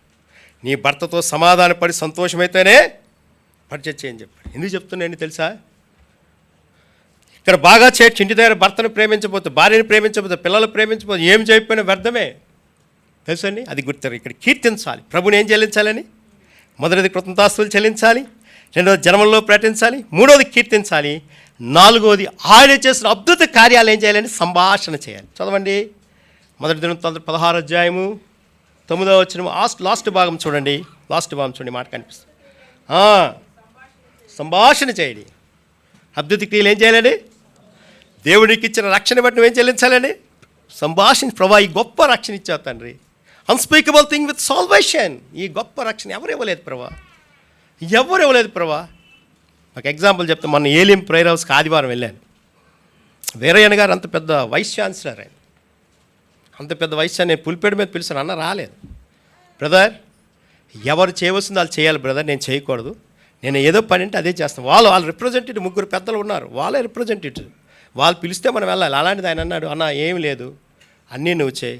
Speaker 1: నీ భర్తతో సమాధానపడి సంతోషమైతేనే పరిచర్య చేయని చెప్పాడు. ఎందుకు చెప్తున్నాను తెలుసా? ఇక్కడ బాగా చేయొచ్చు, ఇంటి దగ్గర భర్తను ప్రేమించబోతు, భార్యను ప్రేమించబోతు, పిల్లలు ప్రేమించబోతు, ఏం చేయకపోయినా వ్యర్థమే తెలుసండి. అది గుర్తారు. ఇక్కడ కీర్తించాలి, ప్రభుని ఏం చెల్లించాలని? మొదటిది కృతజ్ఞతాస్తుతులు చెల్లించాలి, రెండవది జనములలో ప్రకటించాలి, మూడవది కీర్తించాలి, నాలుగవది ఆయన చేసిన అద్భుత కార్యాలు ఏం చేయాలని? సంభాషణ చేయాలి. చదవండి, మొదటి దినవృత్తాంతం 16 లాస్ట్ భాగం చూడండి. మాట కనిపిస్తుంది. సంభాషణ చేయండి. అద్భుత క్రియలు ఏం చేయాలండి? దేవునికి ఇచ్చిన రక్షణ బట్టి నువ్వేం చెల్లించాలండి? సంభాషణ. ప్రభా ఈ గొప్ప రక్షణ ఇచ్చావు తండ్రి, అన్స్పీకబుల్ థింగ్ విత్ సాల్వేషన్. ఈ గొప్ప రక్షణ ఎవరు ఇవ్వలేదు ప్రభా. ఒక ఎగ్జాంపుల్ చెప్తే, మొన్న ఏలియం ప్రేయర్ హౌస్కి ఆదివారం వెళ్ళాను. వీరయ్యన్ గారు అంత పెద్ద వైస్ ఛాన్సలర్, ఆయన అంత పెద్ద వైస్ ఛాన్సలర్. నేను పులిపేట మీద పిలిచాను, అన్న రాలేదు. బ్రదర్ ఎవరు చేయవలసింది వాళ్ళు చేయాలి బ్రదర్, నేను చేయకూడదు, నేను ఏదో పని అంటే అదే చేస్తాను. వాళ్ళు రిప్రజెంటేటివ్, 3 పెద్దలు ఉన్నారు, వాళ్ళే రిప్రజెంటేటివ్, వాళ్ళు పిలిస్తే మనం వెళ్ళాలి. అలాంటిది ఆయన అన్నాడు, అన్న ఏం లేదు, అన్నీ నువ్వు చేయి,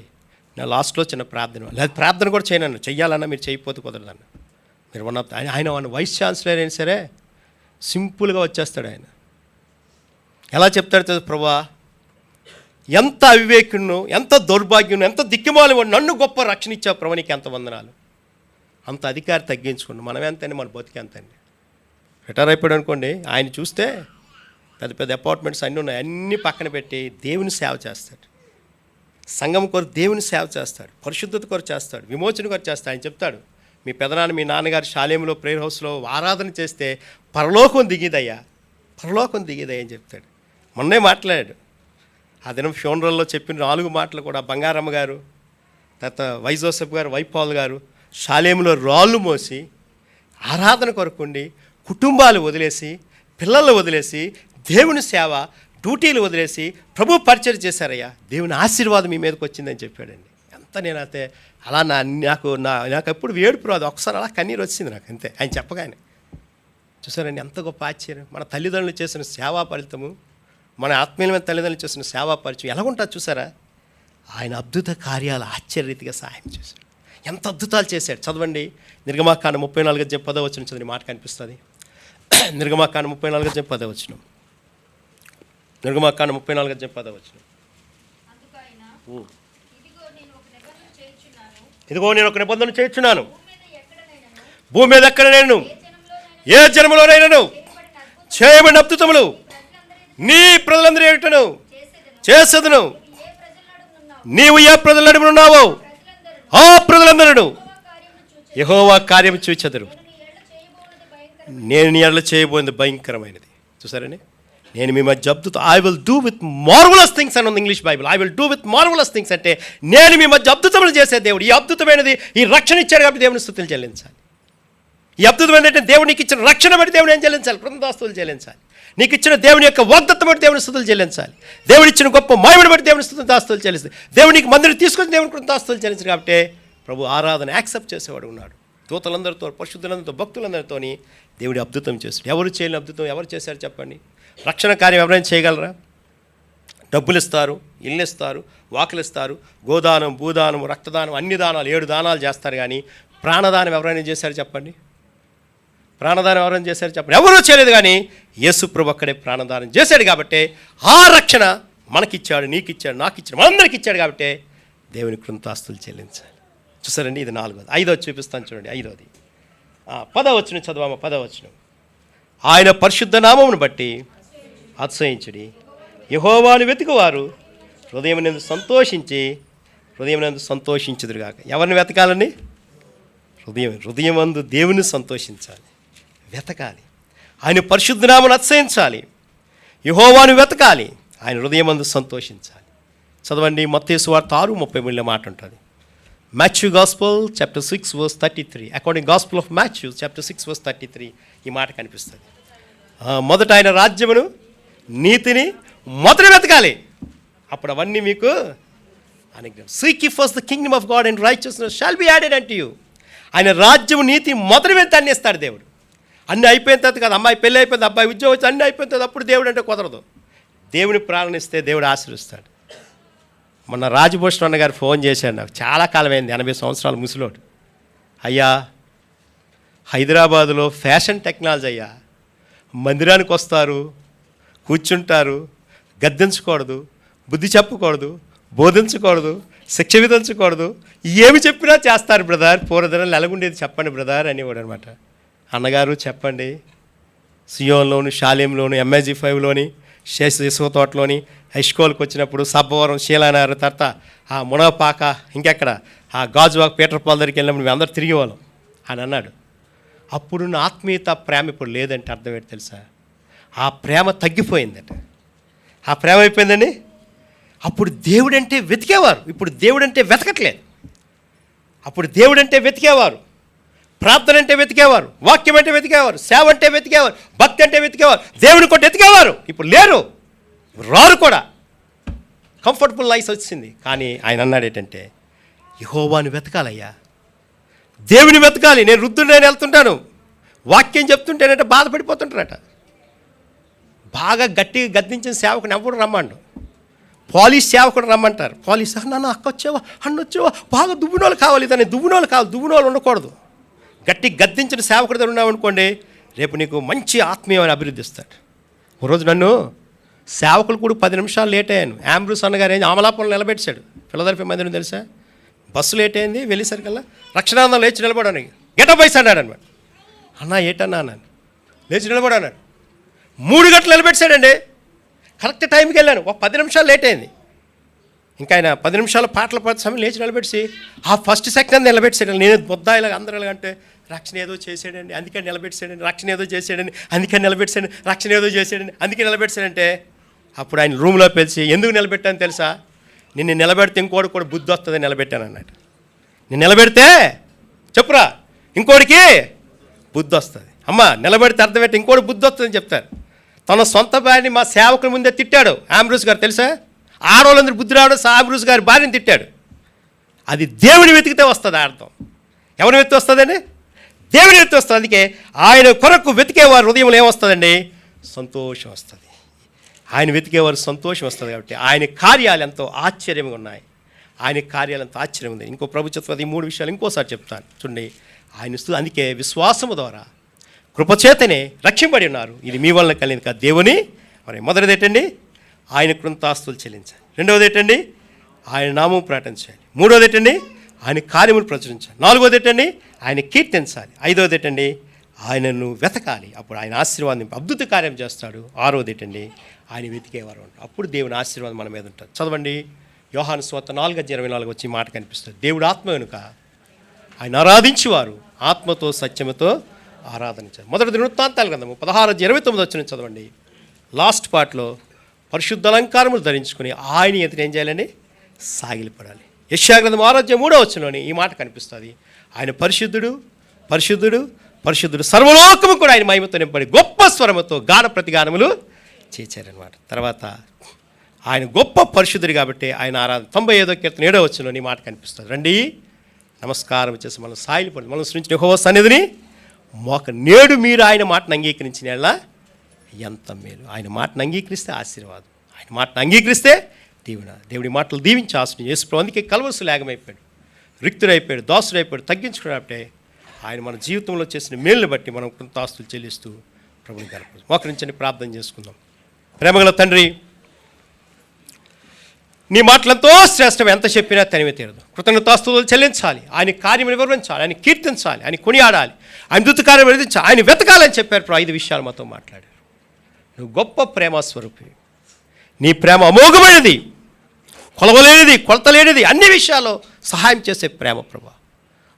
Speaker 1: నా లాస్ట్లో చిన్న ప్రార్థన, లేదు ప్రార్థన కూడా చేయనన్ను, చెయ్యాలన్నా మీరు చేయకపోతే కుదరదన్న. మీరు ఆయన వైస్ ఛాన్సలర్ అయినా సరే సింపుల్గా వచ్చేస్తాడు. ఆయన ఎలా చెప్తాడు తెలుసు? ప్రభా ఎంత అవివేకును, ఎంత దౌర్భాగ్యును, ఎంత దిక్కుమాలి, నన్ను గొప్ప రక్షణ ఇచ్చావు ప్రభా, నీకు ఎంత వందనాలు. అంత అధికారి తగ్గించుకోండి, మనమే అంతండి, మన బతికేంతండి. రిటైర్ అయిపోయాడు అనుకోండి, ఆయన చూస్తే పెద్ద పెద్ద అపార్ట్మెంట్స్ అన్నీ ఉన్నాయి, అన్నీ పక్కన పెట్టి దేవుని సేవ చేస్తాడు, సంఘం కొరకు దేవుని సేవ చేస్తాడు, పరిశుద్ధత కొరకు చేస్తాడు, విమోచన కొరకు చేస్తాడు. ఆయన చెప్తాడు, మీ పెదనాన్న మీ నాన్నగారు శాలేంలో ప్రేయర్ హౌస్లో ఆరాధన చేస్తే పరలోకం దిగిదయ్యా అని చెప్తాడు. మొన్నే మాట్లాడాడు, ఆ దినం ఫ్యూనరల్లో చెప్పిన 4 మాటలు కూడా బంగారమ్మ గారు, తర్వాత వై జోసెఫ్ గారు, వైపాల్ గారు శాలేంలో రాళ్ళు మోసి ఆరాధన కొరకుండి కుటుంబాలు వదిలేసి, పిల్లలు వదిలేసి, దేవుని సేవ డ్యూటీలు వదిలేసి ప్రభు పరిచయం చేశారయ్యా, దేవుని ఆశీర్వాదం మీ మీదకి వచ్చిందని చెప్పాడండి. ఎంత నేనైతే అలా నాకు ఎప్పుడు వేడుపు రాదు, ఒకసారి అలా కన్నీరు వచ్చింది నాకు, అంతే ఆయన చెప్పగానే. చూసారండి ఎంత గొప్ప ఆశ్చర్యం. మన తల్లిదండ్రులు చేసిన సేవా ఫలితము, మన ఆత్మీయమైన తల్లిదండ్రులు చేసిన సేవా పరిచయం ఎలాగుంటుంది చూసారా? ఆయన అద్భుత కార్యాలు ఆశ్చర్యరీతిగా సహాయం చేశాడు, ఎంత అద్భుతాలు చేశాడు. చదవండి, నిర్గమాకాండం 34:10 చదివి మాట కనిపిస్తుంది. నిర్గమాకాండం 34:10. నిర్గమాకాండం 34:10. ఇదిగో నేను ఒక నిబంధన చేయించున్నాను, భూమి మీద ఎక్కడ నేను ఏ జన్మలోనైనాను చేయబడిన అద్భుతములు నీ ప్రజలందరూ ఏటను చేసేదను. నీవు ఏ ప్రజల నడుమ ఉన్నావో ఆ ప్రజలందరూ యెహోవా కార్యము చూచెదరు. నేను నీ ఎడల చేయబోయేది భయంకరమైనది. చూసారని, నేను మీ మధ్య అద్భుత I will do with marvellous things అని ఉంది English Bible. I will do with marvellous things అంటే నేను మీ మధ్య అద్భుతములు చేసే దేవుడు. ఈ అద్భుతమైనది, ఈ రక్షణ ఇచ్చాడు కాబట్టి దేవుని స్తుతులు చెల్లించాలి. ఈ అద్భుతం ఏంటంటే దేవుడు నీకు ఇచ్చిన రక్షణ బట్టి దేవుని ఏం చెల్లించాలి? కృతజ్ఞతాస్తుతులు చెల్లించాలి. నీకు ఇచ్చిన దేవుని యొక్క వాగ్దత్తం బట్టి దేవుని స్తుతులు చెల్లించాలి. దేవుడు ఇచ్చిన గొప్ప మహిమను బట్టి దేవుని కృతజ్ఞతాస్తుతులు చెల్లిస్తాయి. దేవుడు నీకు మందిని తీసుకొని దేవుని కృతజ్ఞతాస్తుతులు చెల్లించారు కాబట్టి ప్రభు ఆరాధన యాక్సెప్ట్ చేసేవాడు ఉన్నాడు. దూతలందరితో, పరిశుద్ధులందరితో, భక్తులందరితోని దేవుడి అద్భుతం చేశాడు. ఎవరు చేయలేని అద్భుతం ఎవరు చేశారు చెప్పండి? రక్షణ కార్యం ఎవరైనా చేయగలరా? డబ్బులు ఇస్తారు, ఇల్లు ఇస్తారు, వాకులు ఇస్తారు, గోదానం, భూదానం, రక్తదానం, అన్ని దానాలు 7 దానాలు చేస్తారు. కానీ ప్రాణదానం ఎవరైనా చేశారు చెప్పండి? ప్రాణదానం ఎవరైనా చేశారు చెప్పండి? ఎవరూ చేయలేదు. కానీ యేసు ప్రభు అక్కడే ప్రాణదానం చేశాడు కాబట్టి ఆ రక్షణ మనకిచ్చాడు, నీకిచ్చాడు, నాకు ఇచ్చాడు, మనందరికి ఇచ్చాడు కాబట్టి దేవుని కృతజ్ఞతాస్తుతులు చెల్లించాలి. చూసారండి, ఇది 4వది. 5వది చూపిస్తాను చూడండి. 5వది 10వ చదవామా? 10వ ఆయన పరిశుద్ధ నామమును బట్టి అతిశయించుడి, యెహోవాను వెతుకువారు హృదయమునందు సంతోషించుదురుగాక. ఎవరిని వెతకాలండి? హృదయమందు దేవుని సంతోషించాలి, వెతకాలి. ఆయన పరిశుద్ధ నామమును అతిశయించాలి, యెహోవాను వెతకాలి, ఆయన హృదయమందు సంతోషించాలి. చదవండి, మత్తయి సువార్త 6:33 మాట ఉంటుంది. Matthew gospel chapter 6 verse 33. According gospel of Matthew chapter 6 verse 33 ఈ మాట కనిపిస్తుంది. మొదట ఆయన రాజ్యమును నీతిని మొదట వెతకాలి, అప్పుడు అవన్నీ మీకు అనుగ్రహం. Seek ye first the kingdom of God and righteousness shall be added unto you. ఆయన రాజ్యము నీతి మొదటి వెళ్తే అన్ని ఇస్తాడు దేవుడు. అన్నీ అయిపోయిన తర్వాత కాదు, అమ్మాయి పెళ్ళి అయిపోయింది, అబ్బాయి ఉద్యోగం వచ్చి అన్నీ అయిపోయిన తర్వాత అప్పుడు దేవుడు అంటే కుదరదు. దేవుని ప్రార్థనిస్తే దేవుడు ఆశీర్వదిస్తాడు. మొన్న రాజభూషణ్ అన్న గారు ఫోన్ చేశాడు నాకు, చాలా కాలమైంది, 80 సంవత్సరాల ముసలోడు. అయ్యా, హైదరాబాదులో ఫ్యాషన్ టెక్నాలజీ అయ్యా, మందిరానికి వస్తారు, కూర్చుంటారు, గద్దించకూడదు, బుద్ధి చెప్పకూడదు, బోధించకూడదు, శిక్ష విధించకూడదు, ఏమి చెప్పినా చేస్తారు బ్రదర్, పూర్వదినాలు ఎలాగుండేది చెప్పండి బ్రదర్ అనేవాడు అనమాట. అన్నగారు చెప్పండి, సియోన్లోను, షాలేంలోను, MSG 5లోని, ఇసుక తోటలోని, హైస్కూల్కి వచ్చినప్పుడు సబ్బవరం, శీలానారు, తర్వాత ఆ మునపాక, ఇంకెక్కడ ఆ గాజువాక్, పీటర్ పాల్ దగ్గరికి వెళ్ళినప్పుడు మేము అందరూ తిరిగి వాళ్ళం అని అన్నాడు. అప్పుడున్న ఆత్మీయత, ప్రేమ ఇప్పుడు లేదంటే అర్థం ఏంటి తెలుసా? ఆ ప్రేమ తగ్గిపోయిందట. ఆ ప్రేమ అయిపోయిందండి. అప్పుడు దేవుడంటే వెతికేవారు, ఇప్పుడు దేవుడంటే వెతకట్లేదు. అప్పుడు దేవుడంటే వెతికేవారు, ప్రార్థన అంటే వెతికేవారు, వాక్యం అంటే వెతికేవారు, సేవ అంటే వెతికేవారు, భక్తి అంటే వెతికేవారు, దేవుని కొట్టి వెతికేవారు. ఇప్పుడు లేరు, రారు కూడా. కంఫర్టబుల్ లైఫ్ వచ్చింది. కానీ ఆయన అన్నాడు ఏంటంటే, యెహోవాను వెతకాలయ్యా, దేవుని వెతకాలి. నేను రుద్దుని వెళ్తుంటాను, వాక్యం చెప్తుంటేనంటే బాధపడిపోతుంటారట. బాగా గట్టిగా గద్దించిన సేవకుని ఎవరు రమ్మండు, పోలీస్ సేవకుడు రమ్మంటారు. పోలీస్ నాన్న అక్క వచ్చావా, అన్న వచ్చావా, బాగా దువ్వునోళ్ళు కావాలి, దాన్ని దువ్వునోళ్ళు కావాలి, దువ్వునోళ్ళు ఉండకూడదు. గట్టి గద్దించిన సేవకుడి దగ్గర ఉన్నావు అనుకోండి, రేపు నీకు మంచి ఆత్మీయమైన అభివృద్ధి ఇస్తాడు. ఒకరోజు నన్ను సేవకులు కూడా 10 నిమిషాలు లేట్ అయ్యాను. ఆంబ్రూస్ అన్నగారు ఏం అమలాపురంలో నిలబెట్టాడు, ఫిలదెల్ఫియా మందిరం తెలుసా. బస్సు లేట్ అయింది, వెళ్ళేసరికల్లా రక్షణానందం లేచి నిలబడాను, గెటప్ వైస్ అన్నాడు అనమాట. అన్నా ఏంటన్నా అన్నాను, లేచి నిలబడాను. 3 గంటలు నిలబెట్టాడండి. కరెక్ట్ టైంకి వెళ్ళాను, ఒక 10 నిమిషాలు లేట్ అయింది. ఇంకా ఆయన 10 నిమిషాలు పాటలు పాడే సమయం లేచి నిలబెట్టి ఆ ఫస్ట్ సెకండ్ నిలబెట్టాడు. నేను బొద్దా ఇలా అందరూ ఎలాగంటే రక్షణ ఏదో చేసాడండి అందుకని నిలబెట్టాడండి, రక్షణ ఏదో చేసాడండి అందుకని నిలబెట్టాడు, రక్షణ ఏదో చేసాడండి అందుకని నిలబెట్టాడంటే, అప్పుడు ఆయన రూమ్లో పిలిచి ఎందుకు నిలబెట్టాను తెలుసా, నిన్ను నిలబెడితే ఇంకోటి కూడా బుద్ధి వస్తుందని నిలబెట్టాను అన్నాడు. నేను నిలబెడితే చెప్పురా ఇంకోటికి బుద్ధి వస్తుంది. అమ్మ నిలబెడితే అర్థం పెట్టి ఇంకోటి బుద్ధి వస్తుందని చెప్తారు. తన సొంత భార్యని మా సేవకుల ముందే తిట్టాడు ఆంబ్రూస్ గారు తెలుసా. ఆడవాళ్ళందరూ బుద్ధి రావడం ఆంబ్రూస్ గారి భార్యని తిట్టాడు. అది దేవుని వెతికితే వస్తుంది అర్థం. ఎవరిని వెతికి వస్తుందండి? దేవుని వెతికి వస్తుంది. అందుకే ఆయన కొరకు వెతికేవారు హృదయంలో ఏమొస్తుందండి? సంతోషం వస్తుంది. ఆయన వెతికేవారు సంతోషం వస్తుంది. కాబట్టి ఆయన కార్యాలు ఎంతో ఆశ్చర్యంగా ఉన్నాయి. ఆయన కార్యాలు ఎంతో ఆశ్చర్యం ఉంది. ఇంకో ప్రభు చెప్తుంది. ఈ 3 విషయాలు ఇంకోసారి చెప్తాను చూడండి. ఆయన అందుకే విశ్వాసము ద్వారా కృపచేతనే రక్షింపబడి ఉన్నారు. ఇది మీ వలన కలిగింది కాదు, దేవుని. మరి మొదటిది ఏంటండి? ఆయన కృతాస్తులు చెల్లించాలి. రెండవది ఏంటండి? ఆయన నామం ప్రకటించాలి. మూడవది ఏంటండి? ఆయన కార్యములు ప్రచురించాలి. నాలుగవది ఏంటండి? ఆయన కీర్తించాలి. ఐదవది ఏంటండి? ఆయనను వెతకాలి, అప్పుడు ఆయన ఆశీర్వాదం అద్భుత కార్యం చేస్తాడు. ఆరవది ఏంటండి? ఆయన వెతికేవారు ఉంటారు, అప్పుడు దేవుని ఆశీర్వాదం మన మీద ఉంటుంది. చదవండి యోహాను సువార్త 4:24 వచ్చి మాట కనిపిస్తుంది. దేవుడు ఆత్మ వెనుక ఆయన ఆరాధించేవారు ఆత్మతో సత్యముతో ఆరాధించారు. మొదటి వృత్తాంతాల గ్రంథము 16:29 వచ్చిన చదవండి. లాస్ట్ పార్ట్లో పరిశుద్ధ అలంకారములు ధరించుకొని ఆయన ఎదురు ఏం చేయాలండి? సాగిలిపడాలి. యెషయా గ్రంథం 6:3 ఈ మాట కనిపిస్తుంది. ఆయన పరిశుద్ధుడు పరిశుద్ధుడు పరిశుద్ధుడు, సర్వలోకము కూడా ఆయన మహిమతో నింపడి గొప్ప స్వరముతో గాన ప్రతిగానములు చేశారనమాట. తర్వాత ఆయన గొప్ప పరిశుద్ధుడు కాబట్టి ఆయన ఆరాధన 95వ కీర్తన 7వ వచనంలో ఈ మాట కనిపిస్తుంది. రండి నమస్కారం చేసి మనం సాగిలిపడి మనం సృష్టించిన యెహోవా సన్నిధిని నేడు మీరు ఆయన మాటను అంగీకరించిన ఎలా ఎంత మేలు. ఆయన మాటను అంగీకరిస్తే ఆశీర్వాదం, ఆయన మాటను అంగీకరిస్తే దీవెన. దేవుడి మాటలు దీవించి ఆశ్రయం యేసు అందుకే కల్వరిసు లేగమైపోయాడు, రిక్తుడైపోయాడు, దాసుడైపోయాడు, తగ్గించుకున్నప్పుడే ఆయన మన జీవితంలో చేసిన మేలుని బట్టి మనం కృతాస్తులు చెల్లిస్తూ ప్రభుని గర్భం మోకరించండి. ప్రార్థన చేసుకుందాం. ప్రేమగల తండ్రి, నీ మాటలంతో శ్రేష్టం, ఎంత చెప్పినా తనివే తీరదు. కృతజ్ఞతాస్తుతులు చెల్లించాలి, ఆయన కార్యం వివరించాలి, ఆయన కీర్తించాలి, ఆయన కొనియాడాలి, ఆయన దుత్త కార్యం వివరించాలి, ఆయన వెతకాలని చెప్పారు. 5 విషయాలు మాతో మాట్లాడారు. నువ్వు గొప్ప ప్రేమస్వరూపి, నీ ప్రేమ అమోఘమైనది, కొలవలేనిది, కొలతలేనిది, అన్ని విషయాల్లో సహాయం చేసే ప్రేమ ప్రభా.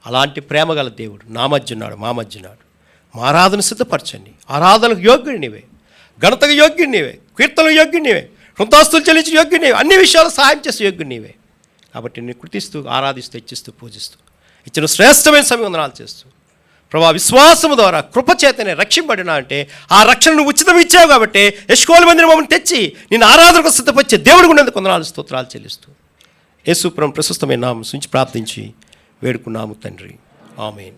Speaker 1: అలాంటి ప్రేమ గల దేవుడు నా మధ్య ఉన్నాడు, మా మధ్య ఉన్నాడు. మా ఆరాధన సిద్ధపరచండి. ఆరాధనకు యోగ్యుడు నీవే, ఘనతకు యోగ్యుడు నీవే, కీర్తనకు యోగ్యుడు నీవే, కృతాస్తులు చెల్లించిన యోగ్యుడు నీవే, అన్ని విషయాలు సహాయం చేసే యోగ్యుడు నీవే. కాబట్టి నేను కృతిస్తూ, ఆరాధిస్తూ, హెచ్చిస్తూ, పూజిస్తూ, ఇచ్చిన శ్రేష్టమైన సమయం వందనాలు చేస్తూ, ప్రభా విశ్వాసము ద్వారా కృపచేతనే రక్షింపడినా అంటే ఆ రక్షణను ఉచితం ఇచ్చావు కాబట్టి ఎష్కోలు మందిని మమ్మల్ని తెచ్చి నేను ఆరాధనకు సిద్ధపరిచే దేవుడు ఉన్నందుకు వందనాలు స్తోత్రాలు చెల్లిస్తూ యేసు ప్రభువు ప్రశస్తమైన నామం నుంచి ప్రార్థించి వేడుకున్నాము తండ్రి. ఆమేన్.